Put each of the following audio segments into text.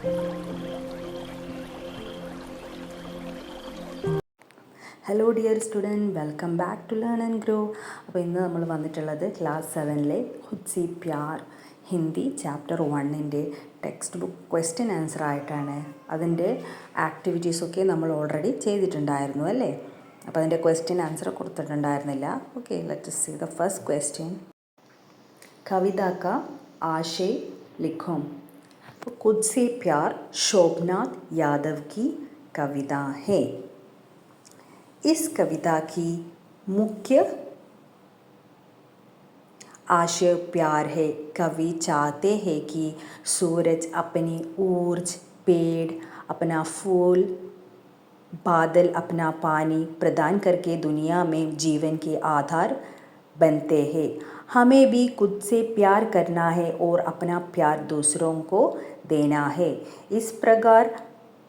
Hello dear student, welcome back to learn and grow. അപ്പോൾ ഇന്ന് നമ്മൾ വന്നിട്ടുള്ളത് ക്ലാസ് 7-ലെ ഖുദ് സി പ്യാർ ഹിന്ദി ചാപ്റ്റർ 1-ൻ്റെ ടെക്സ്റ്റ് ബുക്ക് ക്വസ്റ്റ്യൻ ആൻസർ ആയിട്ടാണ്. അതിൻ്റെ ആക്ടിവിറ്റീസൊക്കെ നമ്മൾ ഓൾറെഡി ചെയ്തിട്ടുണ്ടായിരുന്നു അല്ലേ? അപ്പോൾ അതിൻ്റെ ക്വസ്റ്റ്യൻ ആൻസർ കൊടുത്തിട്ടുണ്ടായിരുന്നില്ല. Okay, let us see the first question. कविता का आशय लिखो. खुद से प्यार शोभनाथ यादव की कविता है. इस कविता की मुख्य आशय प्यार है. कवि चाहते हैं कि सूरज अपनी ऊर्ज, पेड़ अपना फूल, बादल अपना पानी प्रदान करके दुनिया में जीवन के आधार बनते हैं. हमें भी खुद से प्यार करना है और अपना प्यार दूसरों को देना है. इस प्रकार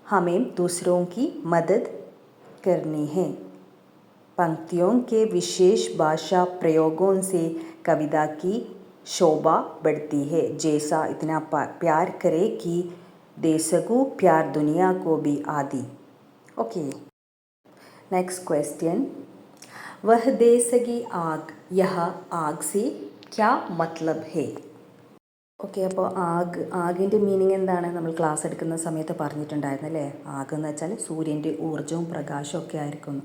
हमें दूसरों की मदद करनी है. पंक्तियों के विशेष भाषा प्रयोगों से कविता की शोभा बढ़ती है. जैसा इतना प्यार करे कि दे सकूं प्यार दुनिया को भी आदि. Okay, next question. वह देश की आग, यह आग से क्या मतलब है? ഓക്കെ, അപ്പോൾ ആഗിൻ്റെ മീനിങ് എന്താണ് നമ്മൾ ക്ലാസ് എടുക്കുന്ന സമയത്ത് പറഞ്ഞിട്ടുണ്ടായിരുന്നു അല്ലേ? ആഗ് എന്ന് വെച്ചാൽ സൂര്യൻ്റെ ഊർജ്ജവും പ്രകാശവും ഒക്കെ ആയിരിക്കും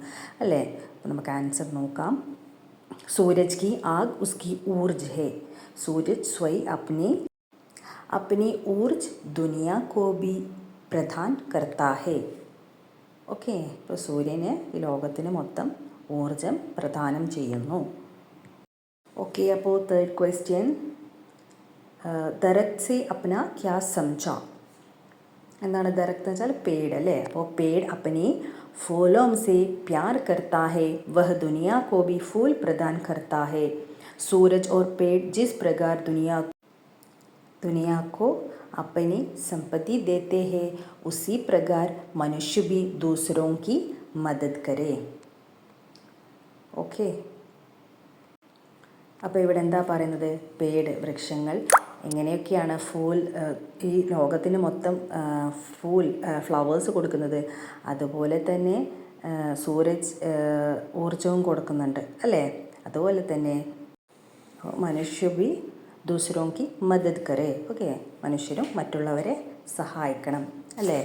അല്ലേ? അപ്പോൾ നമുക്ക് ആൻസർ നോക്കാം. സൂരജ് की आग उसकी ऊर्ज है. सूरज स्वयं अपनी ऊर्ज दुनिया को भी प्रदान करता है. ഓക്കെ, ഇപ്പോൾ സൂര്യന് ഈ ലോകത്തിന് മൊത്തം ഊർജം പ്രദാനം ചെയ്യുന്നു. ഓക്കെ, അപ്പോൾ തേർഡ് ക്വസ്റ്റ്യൻ. ദരഖ്ത് സെ അപ്ന ക്യാ സമझ. എന്താണ് ദരഖ്ത് എന്ന് വെച്ചാൽ പേട് അല്ലേ? അപ്പോൾ പേട് അപ്പനെ फूलों से प्यार करता है, वह दुनिया को भी फूल प्रदान करता है. सूरज और पेड़ जिस प्रकार दुनिया को अपनी संपत्ति देते हैं, उसी प्रकार मनुष्य भी दूसरों की मदद करे. ഓക്കെ, അപ്പോൾ ഇവിടെ എന്താ പറയുന്നത്? പേട് വൃക്ഷങ്ങൾ എങ്ങനെയൊക്കെയാണ് ഈ ലോകത്തിന് മൊത്തം ഫ്ലവേഴ്സ് കൊടുക്കുന്നത്, അതുപോലെ തന്നെ സൂരജ് ഊർജവും കൊടുക്കുന്നുണ്ട് അല്ലേ? അതുപോലെ തന്നെ മനുഷ്യ ബി ദൂസരോं की മദദ് കരേ. ഓക്കെ, മനുഷ്യരും മറ്റുള്ളവരെ സഹായിക്കണം അല്ലേ?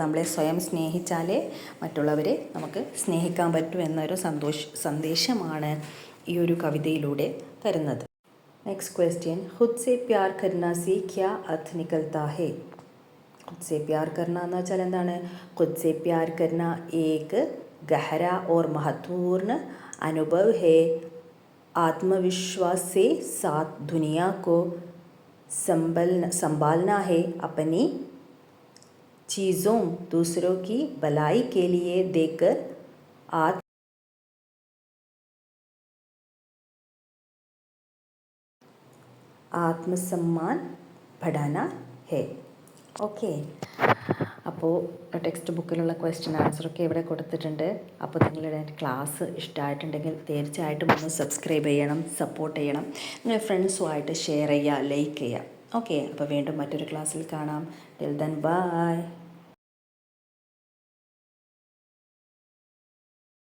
നമ്മളെ സ്വയം സ്നേഹിച്ചാലേ മറ്റുള്ളവരെ നമുക്ക് സ്നേഹിക്കാൻ പറ്റൂ എന്നൊരു സന്ദേശമാണ് ഈ ഒരു കവിതയിലൂടെ തരുന്നത്. Next question. खुद से प्यार करना से क्या अर्थ निकलता है? खुद से प्यार करना എന്ന് വെച്ചാൽ എന്താണ്? खुद से प्यार करना एक गहरा और महत्वपूर्ण अनुभव है. आत्मविश्वास से साथ दुनिया को संभालना है. अपनी चीज़ों दूसरों की भलाई के लिए देकर ആത്മസമ്മാൻ പഠന ഹേ. ഓക്കെ, അപ്പോൾ ടെക്സ്റ്റ് ബുക്കിലുള്ള ക്വസ്റ്റ്യൻ ആൻസറൊക്കെ ഇവിടെ കൊടുത്തിട്ടുണ്ട്. അപ്പോൾ നിങ്ങളുടെ ക്ലാസ് ഇഷ്ടമായിട്ടുണ്ടെങ്കിൽ തീർച്ചയായിട്ടും ഒന്ന് സബ്സ്ക്രൈബ് ചെയ്യണം, സപ്പോർട്ട് ചെയ്യണം, നിങ്ങളുടെ ഫ്രണ്ട്സുമായിട്ട് ഷെയർ ചെയ്യുക, ലൈക്ക് ചെയ്യുക. ഓക്കെ, അപ്പോൾ വീണ്ടും മറ്റൊരു ക്ലാസ്സിൽ കാണാം. Till then bye.